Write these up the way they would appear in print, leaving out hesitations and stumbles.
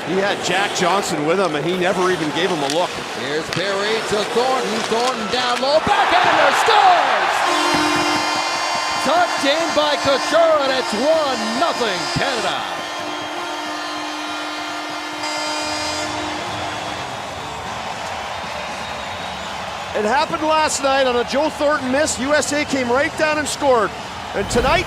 He had Jack Johnson with him, and he never even gave him a look. Here's Perry to Thornton. Thornton down low. Backhander scores! Tucked in by Couture, and it's 1-0 Canada. It happened last night on a Joe Thornton miss. USA came right down and scored. And tonight,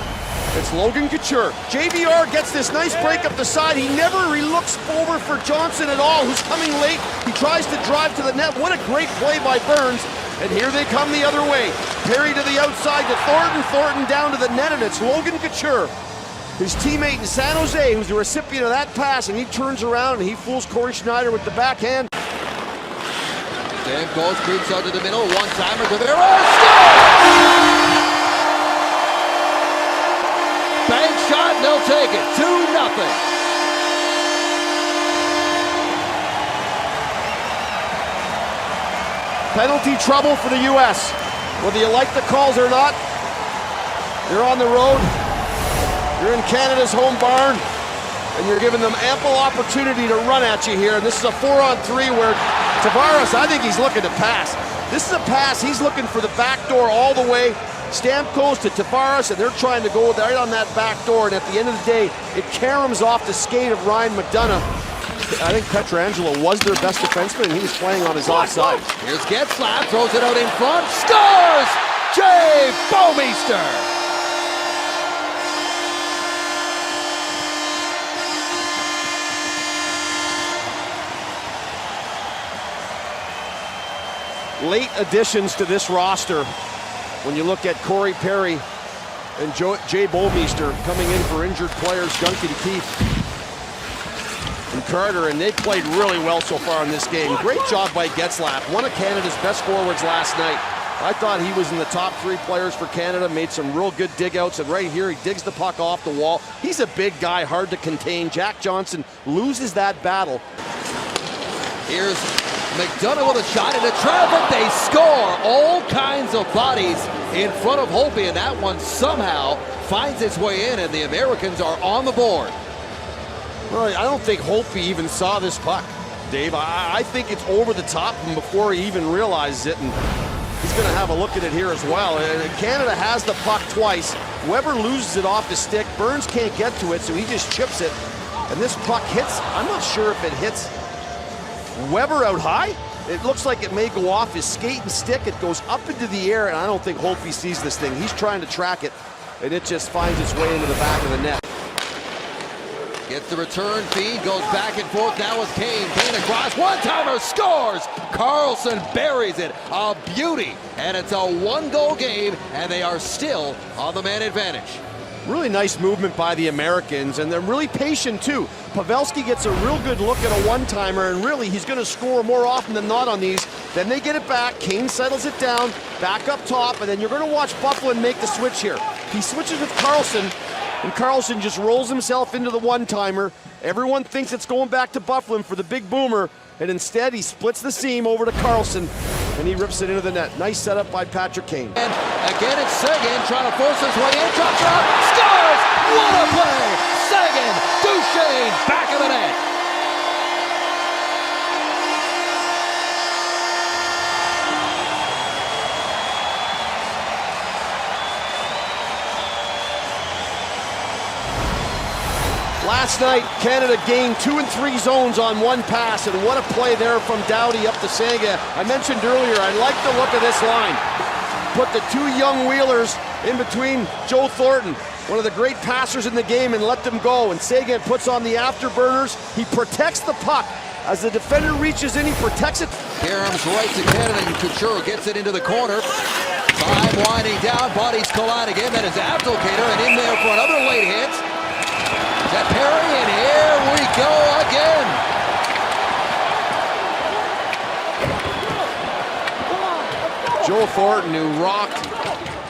it's Logan Couture. JVR gets this nice break up the side. He never looks over for Johnson at all, who's coming late. He tries to drive to the net. What a great play by Burns. And here they come the other way. Perry to the outside to Thornton. Thornton down to the net, and it's Logan Couture, his teammate in San Jose, who's the recipient of that pass, and he turns around and he fools Corey Schneider with the backhand. Sam goes, creeps out to the middle. One-timer to the scores! Bank shot, and they'll take it. 2-0. Penalty trouble for the U.S. Whether you like the calls or not, you're on the road. You're in Canada's home barn, and you're giving them ample opportunity to run at you here. And this is a 4-on-3 where Tavares, I think he's looking to pass. This is a pass. He's looking for the back door all the way. Stamkos to Tavares, and they're trying to go right on that back door, and at the end of the day, it caroms off the skate of Ryan McDonagh. I think Pietrangelo was their best defenseman, and he was playing on his offside. Here's Getzlaf, throws it out in front, scores! Jay Bouwmeester! Late additions to this roster. When you look at Corey Perry and Jay Bouwmeester coming in for injured players, Duncan Keith and Carter, and they played really well so far in this game. Great job by Getzlaf, one of Canada's best forwards last night. I thought he was in the top 3 players for Canada, made some real good dig-outs, and right here he digs the puck off the wall. He's a big guy, hard to contain. Jack Johnson loses that battle. Here's McDonagh with a shot into traffic. They score. All kinds of bodies in front of Holtby, and that one somehow finds its way in, and the Americans are on the board. Well, I don't think Holtby even saw this puck, Dave. I think it's over the top of him before he even realizes it, and he's going to have a look at it here as well. And Canada has the puck twice. Weber loses it off the stick. Burns can't get to it, so he just chips it. And this puck hits, I'm not sure if it hits Weber out high. It looks like it may go off his skate and stick. It goes up into the air, and I don't think Holtby sees this thing. He's trying to track it, and it just finds its way into the back of the net. Gets the return feed, goes back and forth now with Kane. Kane across, one-timer, scores! Carlson buries it, a beauty. And it's a 1-goal game, and they are still on the man advantage. Really nice movement by the Americans, and they're really patient too. Pavelski gets a real good look at a one-timer, and really he's going to score more often than not on these. Then they get it back, Kane settles it down, back up top, and then you're going to watch Byfuglien make the switch here. He switches with Carlson, and Carlson just rolls himself into the one-timer. Everyone thinks it's going back to Byfuglien for the big boomer, and instead he splits the seam over to Carlson, and he rips it into the net. Nice setup by Patrick Kane. And again it's Seguin trying to force his way in, drops it up, scores! What a play! Seguin, Duchesne, back of the net. Last night, Canada gained 2 and 3 zones on one pass, and what a play there from Doughty up to Sanga. I mentioned earlier, I like the look of this line. Put the 2 young Wheelers in between Joe Thornton, one of the great passers in the game, and let them go. And Seguin puts on the afterburners. He protects the puck. As the defender reaches in, he protects it. Karam's right to Canada, and Couture gets it into the corner. Time winding down, bodies collide again. That is Abdelkader, and in there for another late hit. To Perry, and here we go again. Joe Thornton, who rocked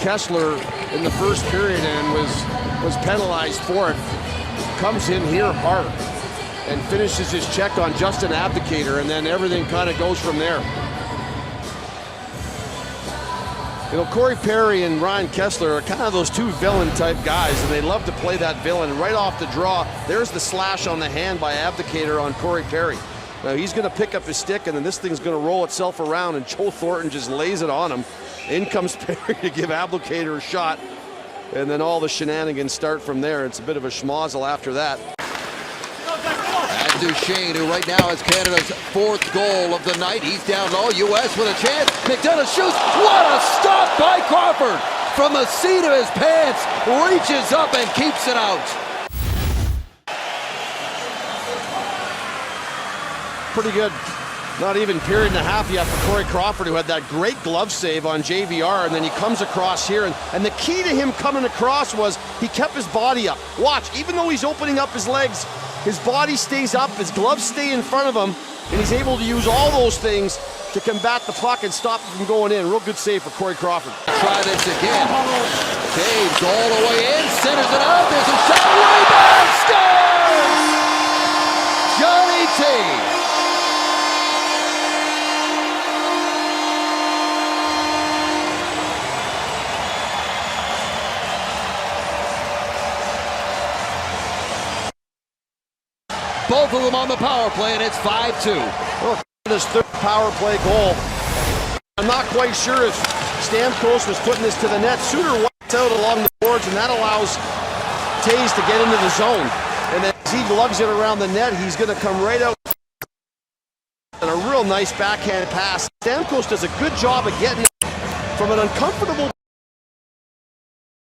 Kessler in the first period and was penalized for it, comes in here hard and finishes his check on Justin Abdelkader, and then everything kind of goes from there. You know, Corey Perry and Ryan Kessler are kind of those two villain-type guys, and they love to play that villain. Right off the draw, there's the slash on the hand by Abdicator on Corey Perry. Now he's going to pick up his stick, and then this thing's going to roll itself around, and Joe Thornton just lays it on him. In comes Perry to give Abdicator a shot, and then all the shenanigans start from there. It's a bit of a schmozzle after that. Duchesne, who right now has Canada's 4th goal of the night. He's down low. U.S. with a chance. McDonough shoots. What a stop by Crawford! From the seat of his pants, reaches up and keeps it out. Pretty good. Not even period and a half yet for Corey Crawford, who had that great glove save on JVR, and then he comes across here, and the key to him coming across was he kept his body up. Watch, even though he's opening up his legs, his body stays up, his gloves stay in front of him, and he's able to use all those things to combat the puck and stop it from going in. Real good save for Corey Crawford. Try this again. Taves all the way in, centers it out. There's a shot, rebound, scores! Johnny Taves. Both of them on the power play, and it's 5-2. Well, Canada's 3rd power play goal. I'm not quite sure if Stamkos was putting this to the net. Suter walked out along the boards, and that allows Taves to get into the zone. And then as he lugs it around the net, he's going to come right out. And a real nice backhand pass. Stamkos does a good job of getting it from an uncomfortable